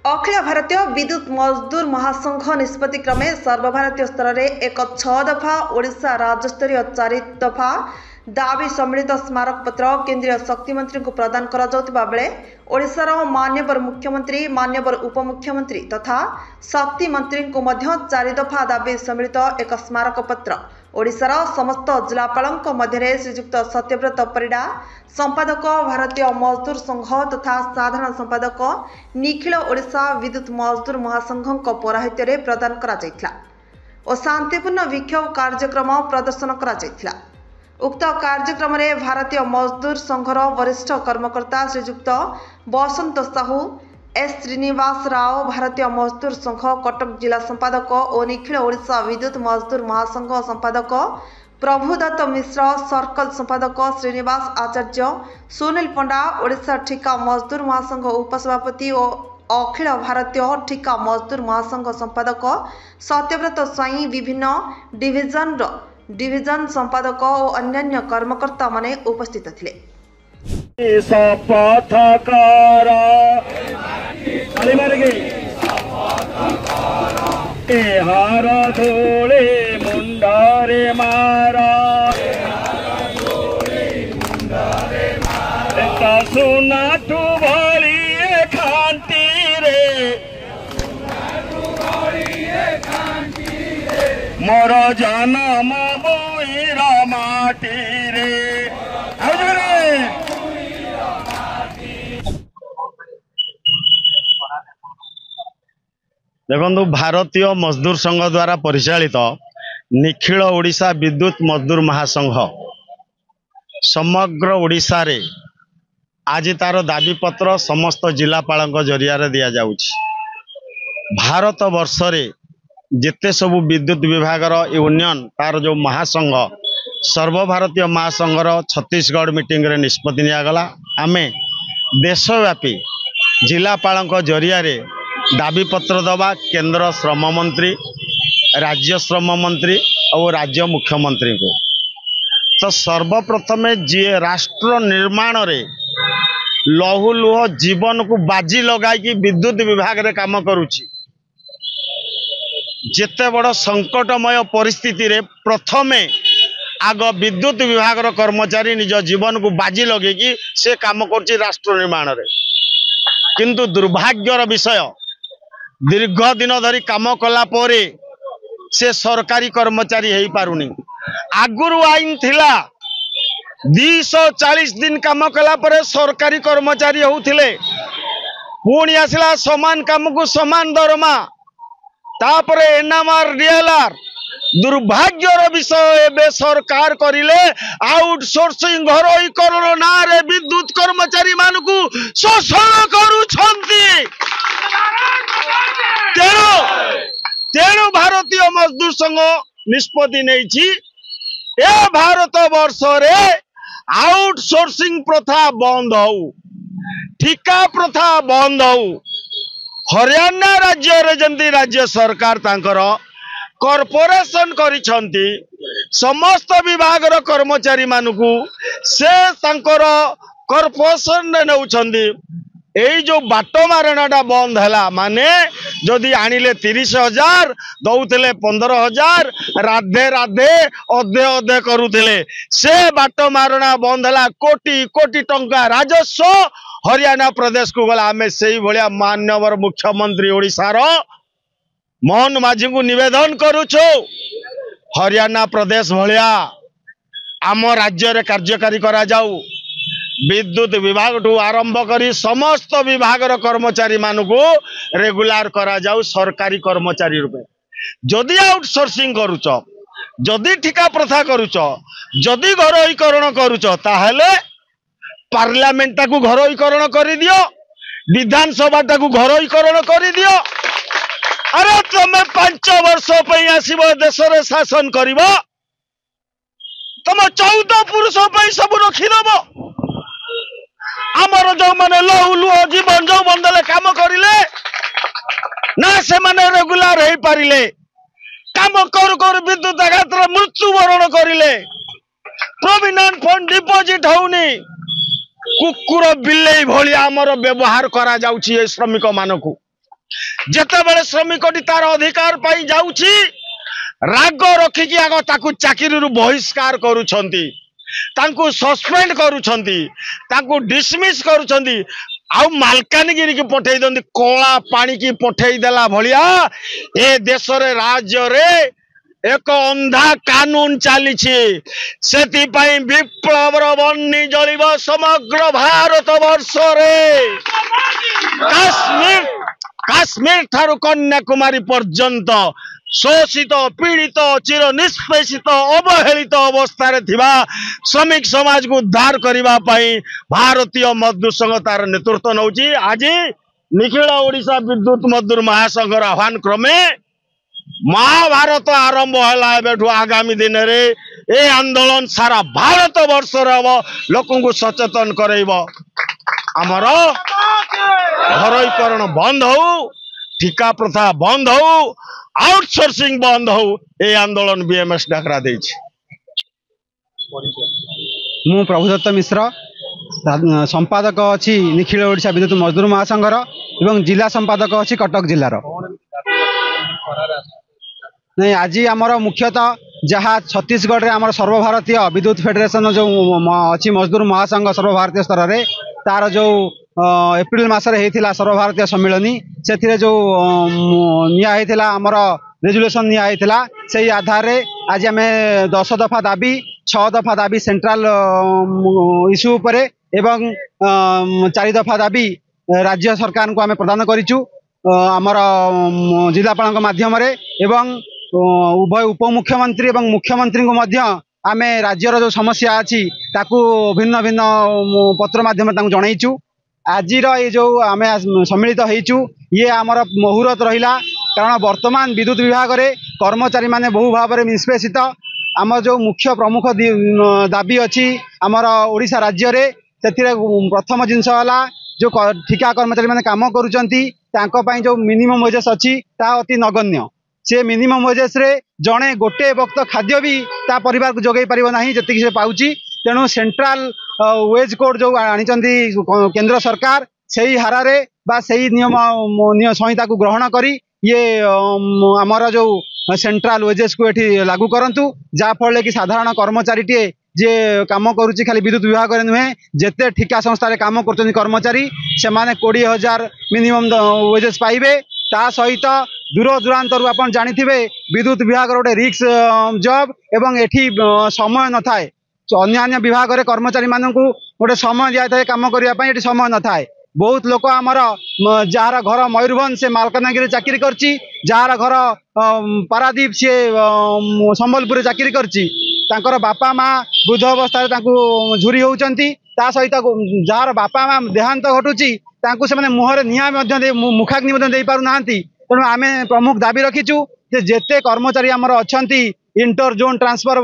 अखिल भारतीय विद्युत मजदूर महासंघ निष्पत्ति क्रमे सर्वभारतीय स्तर में एक 6 दफा ओडिशा राज्यस्तरीय 4 दफा दाबी सम्मिलित स्मारक पत्र केंद्रीय शक्ति मंत्री को प्रदान करा जाउतिबा बेले ओडिशार मान्यवर मुख्यमंत्री मान्यवर उपमुख्यमंत्री तथा शक्ति मंत्री को मध्य 4 दफा दाबी सम्मिलित एक स्मारक पत्र ओडिशार समस्त जिलापाल मध्य श्रीजुक्त सत्यव्रत परिडा संपादक भारतीय मजदूर संघ तथा साधारण संपादक निखिल ओडिशा विद्युत मजदूर महासंघ पौराहित्य प्रदान करा जायथिला और शांतिपूर्ण विक्षोभ कार्यक्रम प्रदर्शन करा जायथिला। उक्त कार्यक्रम में भारतीय मजदूर संघर वरिष्ठ कर्मकर्ता श्रीजुक्त बसंत साहू एस श्रीनिवास राव भारतीय मजदूर संघ कटक जिला संपादक और निखिल ओडिशा विद्युत मजदूर महासंघ संपादक प्रभुदत्त मिश्र सर्कल संपादक श्रीनिवास आचार्य सुनील पंडा ओडिशा ठिका मजदूर महासंघ उपसभापति और अखिल भारतीय ठिका मजदूर महासंघ संपादक सत्यव्रत स्वाई विभिन्न डिविजन संपादक और अन्य कर्मकर्ता माने उपस्थित थिले। मुंडारे मारा सुना तू भली खांती रे मोर जनम बुईरा माटी रे देखु भारतीय मजदूर संघ द्वारा परिचालित निखिल ओडिशा विद्युत मजदूर महासंघ समग्र ओडिशा रे आज तार दाबी पत्र समस्त जिलापाल जरिया दिया जाउछि। भारत वर्ष रे जिते सबु विद्युत विभाग यूनियन तार जो महासंघ सर्वभारतीय महासंघर छत्तीसगढ़ मीटिंग रे निष्पत्ति नियागला। आमे देशव्यापी जिलापाल जरिया रे दाबी पत्र दबा केंद्र श्रम मंत्री राज्य श्रम मंत्री और राज्य मुख्यमंत्री को। तो सर्वप्रथम जी राष्ट्र निर्माण रे लहुलुह जीवन को बाजी लगाई विद्युत विभाग रे काम करुछि। जेते बड़ संकटमय परिस्थिति रे प्रथमे आग विद्युत विभाग रो कर्मचारी निज जीवन को बाजी लगे से काम करछि राष्ट्र निर्माण रे। किंतु दुर्भाग्यर विषय दीर्घ दिन धरी काम कला परे से सरकारी कर्मचारी हो पारुनी। आगुरु आईन थिला 240 दिन काम कला परे सरकारी कर्मचारी होउथिले। पुणी आसिला समान काम को समान दरमा तापरे एनएमआर डीएलआर। दुर्भाग्यर विषय एबे सरकार करिले आउटसोर्सिंग घरोईकरण ना रे विद्युत कर्मचारी मानकु शोषण करूछंती। तेणु भारतीय मजदूर संघ निष्पत्ति नहीं ए भारत वर्ष रे आउटसोर्सिंग प्रथा बंद हो, ठिका प्रथा बंद हो। हरियाणा राज्य रे जंती राज्य सरकार तांकर कॉर्पोरेशन करिछंती समस्त विभाग रो कर्मचारी मानकु से तांकर कॉर्पोरेशन ने नउछंती। एई जो बाट मारणाटा बंद हैला माने जदि आनिले 30,000 दउथिले 15,000 राधे राधे अधे अधे करुथिले से बाट मारणा बंद हैला। कोटी कोटी टंका राजस्व हरियाणा प्रदेश को गला। आमे सेही भलिया मान्यवर मुख्यमंत्री ओडिशार मोहन माझी को निवेदन करूछु हरियाणा प्रदेश भलिया आम राज्य रे कार्यकारी करा जाऊ। विद्युत विभाग ठू आरंभ करी समस्त विभाग कर्मचारी मानकु रेगुलार करा जाऊ सरकारी कर्मचारी रूपे। जदि आउटसोर्सिंग करूच जदि ठिका प्रथा करूच जदि घरोईकरण करूच ताहले पार्लियामेंट को घरोईकरण कर दियो, विधानसभा को घरोईकरण कर दियो। अरे तुम 5 वर्ष पे आसीबो देश रे शासन करिवो तुम 14 पुरुष पे सब रखिदबो। आमर जो माने लहुलुह जीवन जो बंदले काम करिले ना से माने रेगुलार हो पारिले काम कर विद्युत आघात मृत्युवरण करिले प्रोविडेंट फंड डिपोजिट होउनी कुकुर बिल्ले भली आमर व्यवहार करा जाउछि ए श्रमिक मानकु। जेतेबेले श्रमिकटी तार अधिकार पाई जाउछि राग रखिकी आग ताकू चाकरी बहिष्कार करुछंती तांकू सस्पेंड करुछंती तांकू डिसमिस करुछंती आउ मालकानगिरी की पठेई दंती कोला पानी की पठेई देला भलिया ए देश रे राज्य रे एक अंधा कानून चली से विप्लवर बन्नी जलिब समग्र भारत वर्ष रे काश्मीर काश्मीर ठारू कन्याकुमारी पर्यंत शोषित पीड़ित चिर निष्पेषित अवहेलित अवस्था श्रमिक समाज को उद्धार करने भारतीय मजदूर संघ तार नेतृत्व नौची। आज निखिल ओडिशा विद्युत मजदूर महासंघर आह्वान क्रमे महाभारत आरंभ है। आगामी दिन में ए आंदोलन सारा भारत वर्ष लोक को सचेतन करब आमर घरोईकरण बंद हो ठिका प्रथा बंद हो आउटसोर्सिंग बंद हो ए आंदोलन बीएमएस डाकरा दे। मु प्रभुदत्त मिश्र संपादक अच्छी निखिल ओडिशा विद्युत मजदूर महासंघर एवं जिला संपादक अच्छी कटक जिलार। नहीं आज आमर मुख्यतः जहाँ छत्तीसगढ़ में आम सर्वभारतीय विद्युत फेडरेशन जो अच्छी मजदूर महासंघ सर्वभारतीय स्तर में तार जो एप्रिल मासरे होता सर्वभारतीय सम्मिलनी से जो निया आमर रेजुलेशन निया से आधार आज आम 10 दफा दाबी 6 दफा दाबी सेंट्रल इश्यू उपरे एवं 4 दफा दाबी राज्य सरकार को आम प्रदान करिचु आमर जिलापाल माध्यम एवं उभय उपमुख्यमंत्री एवं मुख्यमंत्री को मध्य आम राज्यर जो समस्या अच्छी ताकू भिन्न भिन्न पत्र माध्यम जनईचु। आज ये जो आम सम्मिलित होइचु ये आमर मुहूर्त रहिला कारण वर्तमान विद्युत विभाग रे कर्मचारी माने बहु भाव में निष्पेषित आम जो मुख्य प्रमुख दाबी अच्छी आमर ओडिशा राज्य रे प्रथम जिनस जो ठिका कर्मचारी माने काम करुचंती तांको पई जो मिनिमम वेजेस अच्छी ता अति नगण्य से मिनिमम वेजेस रे जड़े गोटे वक्त खाद्य भी ता परिवार को जोगई पारिबो नाही जति से पाउची। तेणु सेंट्रल वेज कोड जो आनी केंद्र सरकार सही हारे बा सही नियम संहिता को ग्रहण करी ये आमर जो सेंट्रल वेजेस को एठी लागू करंतु जा फल कि साधारण कर्मचारी टे जे काम करुच्ची खाली विद्युत विभाग में नुहे जेते ठिका संस्था काम कर कर्मचारी से माने 20,000 मिनिमम वेजेस पाइबे। ता सहित दूर दूरांतर आपन जानिथिबे विद्युत विभाग गोटे रिक्स जॉब एवं एठी समय न थाए अन्य विभाग रे कर्मचारी मानन को गोटे समय दिया थाए काम करिया पई एठी समय न थाए। बहुत लोक आमर जार घर मयूरभंज से मालकानगिरी चाकरी करची जार घर पारादीप सी संबलपुर चाकरी करची तांकर बापा माँ वृद्ध अवस्था झुरी होउचंती ता सहित जार बापा माँ देहांत घटुची तांकु से मुहर निया मुखाग्नि दे पारु नांती। तेणु आम प्रमुख दाबी रखीचु जेते कर्मचारी आमर अच्छी इंटर जोन ट्रांसफर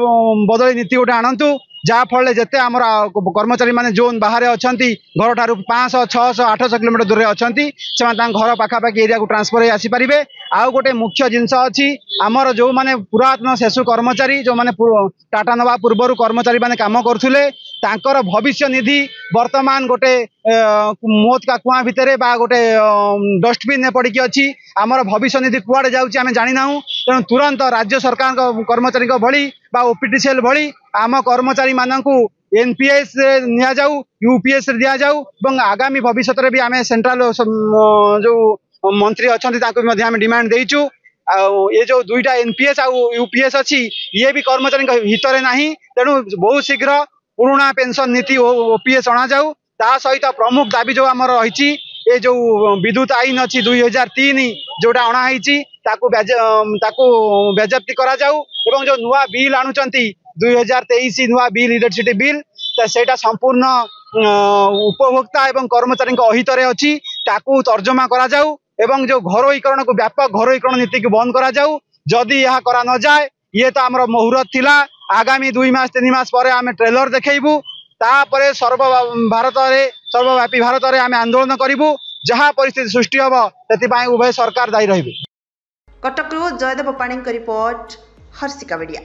बदली नीति गोटे आणतु जहाँ फल जिते आम कर्मचारी माने जोन बाहर अच्छा घर ठार 500 600 800 किलोमीटर दूर अच्छा से घर पाखापाखि एरिया को ट्रांसफर हो आसीपारे। आउ गोटे मुख्य जिनस अच्छी आमर जो माने पुरातन शेषु कर्मचारी जो माने टाटा नवा पूर्वर कर्मचारी माने काम करुले तांकर भविष्य निधि वर्तमान गोटे मौत का कुआ भितर बा गोटे डस्टबिन पड़ी अच्छी आमर भविष्य निधि कुआड़े जाऊँगी आम जानी ना। तेणु तुरंत राज्य सरकार कर्मचारी भली बा ओपीटीसीएल भली आम कर्मचारी मानू एनपीएस निया जाऊ यूपीएस दि जाऊ और आगामी भविष्य में भी आम सेंट्रल जो मंत्री अच्छा डिमांड देचु। ये जो दुईटा एनपीएस आ यूपीएस अच्छी ये भी कर्मचारी हित में नहीं। तेणु बहुत शीघ्र पुराना पेंशन नीति ओपीएस अणा जाऊ। ता सहित प्रमुख दाबी जो आमर रही ये जो विद्युत आईन अच्छी 2003 जोटा अणाई ताकू बेजप्ती करा जाऊ एवं जो नुआ बिल आणुचंती 2023 नुआ बिल इलेक्ट्रिसिटी बिल सेटा संपूर्ण उपभोक्ता एवं कर्मचारी अहित अच्छी ताकू तर्जमा करा जाऊ एवं जो घरोईकरण को व्यापक घरोईकरण नीति को बंद करा जाऊ। जदि यह करा न जाए ये तो आमर मुहूर्त थिला आगामी 2 मास 3 मास पर आम ट्रेलर देखू तापर सर्वव्यापी भारत में आम आंदोलन करूँ जहाँ परिस्थिति सृष्टि हम से उभय सरकार दायी रही। कटकरू जयदेव पाणी रिपोर्ट हर्षिका मीडिया।